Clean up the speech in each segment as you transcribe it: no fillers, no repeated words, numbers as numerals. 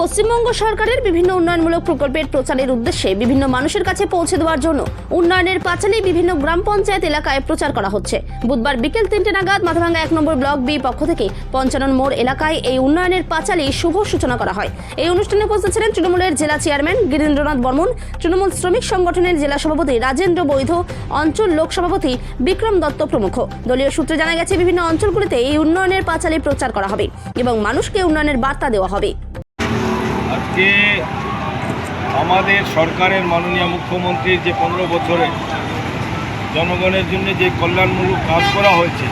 পশ্চিমবঙ্গ সরকারের বিভিন্ন উন্নয়নমূলক প্রকল্পের প্রচারের উদ্দেশ্যে বিভিন্ন মানুষের কাছে পৌঁছে দেওয়ার জন্য উন্নয়নের পাঁচালী বিভিন্ন গ্রাম পঞ্চায়েত এলাকায় প্রচার করা হচ্ছে। বুধবার বিকেল 3টে নাগাদ মাথাভাঙ্গা 1 নম্বর ব্লক বি পক্ষ থেকে পঞ্চানন মোড় এলাকায় এই উন্নয়নের পাঁচালী শুভ সূচনা করা হয়। এই অনুষ্ঠানে উপস্থিত ছিলেন তৃণমূলের জেলা চেয়ারম্যান গিরীন্দ্রনাথ বর্মন, তৃণমূল শ্রমিক সংগঠনের জেলা সভাপতি রাজেন্দ্র বৈধ, অঞ্চল লোক সভাপতি বিক্রম দত্ত প্রমুখ। দলীয় সূত্রে জানা গেছে, বিভিন্ন অঞ্চলগুলিতে এই উন্নয়নের পাঁচালী প্রচার করা হবে এবং মানুষকে উন্নয়নের বার্তা দেওয়া হবে। আজকে আমাদের সরকারের মাননীয় মুখ্যমন্ত্রীর যে 15 বছরে জনগণের জন্য যে কল্যাণমূলক কাজ করা হয়েছে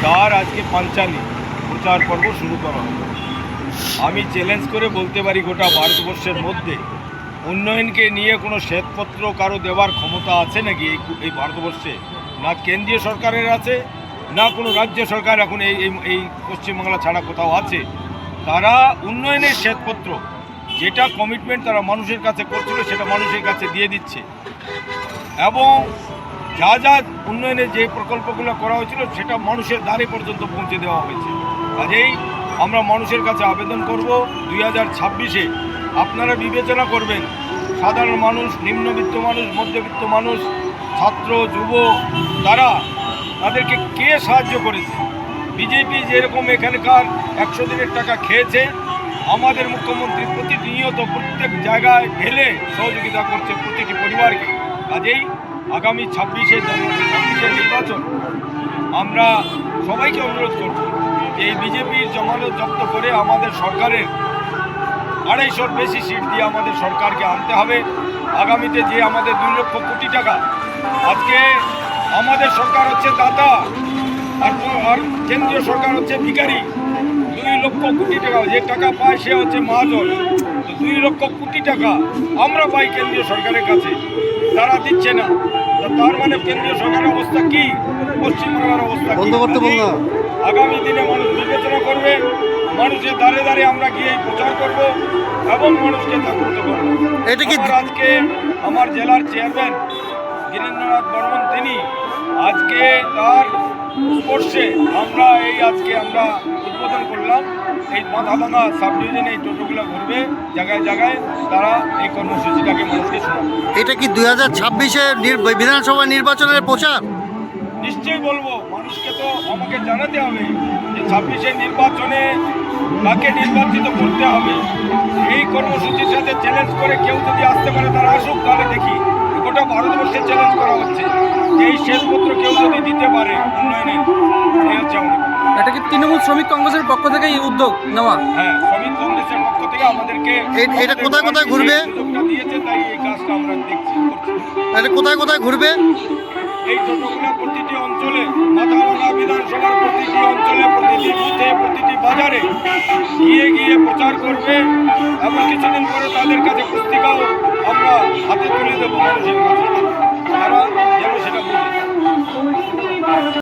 তার আজকে পাঁচালী প্রচার পর্ব শুরু করা হলো। আমি চ্যালেঞ্জ করে বলতে পারি, গোটা ভারতবর্ষের মধ্যে উন্নয়নকে নিয়ে কোনো শ্বেতপত্র কারো দেওয়ার ক্ষমতা আছে নাকি এই ভারতবর্ষে? না কেন্দ্রীয় সরকারের আছে, না কোনো রাজ্য সরকার এখন এই পশ্চিমবাংলা ছাড়া কোথাও আছে। তারা উন্নয়নের শ্বেতপত্র, যেটা কমিটমেন্ট তারা মানুষের কাছে করছিল সেটা মানুষের কাছে দিয়ে দিচ্ছে, এবং যা যা উন্নয়নের যে প্রকল্পগুলো করা হয়েছিল সেটা মানুষের দ্বারে পর্যন্ত পৌঁছে দেওয়া হয়েছে। কাজেই আমরা মানুষের কাছে আবেদন করব, 2026-এ আপনারা বিবেচনা করবেন সাধারণ মানুষ, নিম্নবিত্ত মানুষ, মধ্যবিত্ত মানুষ, ছাত্র, যুব, তাদেরকে কে সাহায্য করেছে। বিজেপি যেরকম এখানকার 100 দিনের টাকা খেয়েছে, আমাদের মুখ্যমন্ত্রী প্রতিনিয়ত প্রত্যেক জায়গায় ঢেলে সহযোগিতা করছে প্রতিটি পরিবারকে। কাজেই আগামী 26-এর নির্বাচন আমরা সবাইকে অনুরোধ করব যে এই বিজেপির জমানত জব্দ করে আমাদের সরকারের 250-র বেশি সিট দিয়ে আমাদের সরকারকে আনতে হবে। আগামীতে যে আমাদের 2 লক্ষ কোটি টাকা, আজকে আমাদের সরকার হচ্ছে দাতা আর কেন্দ্রীয় সরকার হচ্ছে ভিখারি। 2 লক্ষ কোটি টাকা যে টাকা পায় সে হচ্ছে মহাজন। 2 লক্ষ কোটি টাকা আমরা পাই কেন্দ্রীয় সরকারের কাছে, তারা দিচ্ছে না। তার মানে কেন্দ্রীয় সরকারের অবস্থা কি, পশ্চিমবাংলার অবস্থা কি? আগামী দিনে মানুষ বিবেচনা করবে, মানুষের দ্বারে দ্বারে আমরা গিয়ে প্রচার করব এবং মানুষকে জাগ্রত করব। আজকে আমার জেলার চেয়ারম্যান গিরীন্দ্রনাথ বর্মন, তিনি আজকে তার স্পর্শে আমরা আজকে উদ্বোধন করলাম। এই মাথাভাঙ্গা সাব ডিভিশনে এই টোটোগুলো ঘুরবে জায়গায় জায়গায়, তারা এই কর্মসূচিটাকে মানুষকে শোনাবে। এটা কি 2026-এর বিধানসভা নির্বাচনের প্রচার? নিশ্চয়ই বলবো, মানুষকে তো আমাকে জানাতে হবে যে 26-এর নির্বাচনে কাকে নির্বাচিত করতে হবে। এই কর্মসূচির সাথে চ্যালেঞ্জ করে কেউ যদি আসতে পারে তারা আসুক, তাহলে দেখি। গোটা ভারতবর্ষে চ্যালেঞ্জ করা হচ্ছে যে এই শ্বেতপত্র কেউ যদি দিতে পারে উন্নয়নের, এই হচ্ছে আমাদের। এটা কি তৃণমূল শ্রমিক কংগ্রেসের পক্ষ থেকে এই উদ্যোগ নেওয়া? হ্যাঁ, শ্রমিক কংগ্রেসের পক্ষ থেকে আমাদেরকে এটা কোথায় কোথায় ঘুরবে? সুযোগটা দিয়েছে, তাই এই কাজটা আমরা করছি। এটা কোথায় কোথায় ঘুরবে? এই টোটোগুলো প্রতিটি অঞ্চলে, মাথাভাঙ্গা বিধানসভার প্রতিটি অঞ্চলে, প্রতিটি বুথে, প্রতিটি বাজারে গিয়ে গিয়ে প্রচার করবে, এবং কিছুদিন পরে তাদের কাছে পুস্তিকাও আমরা হাতে তুলে দেবো মানুষের কাছে, তারা যেন সেটা বুঝে।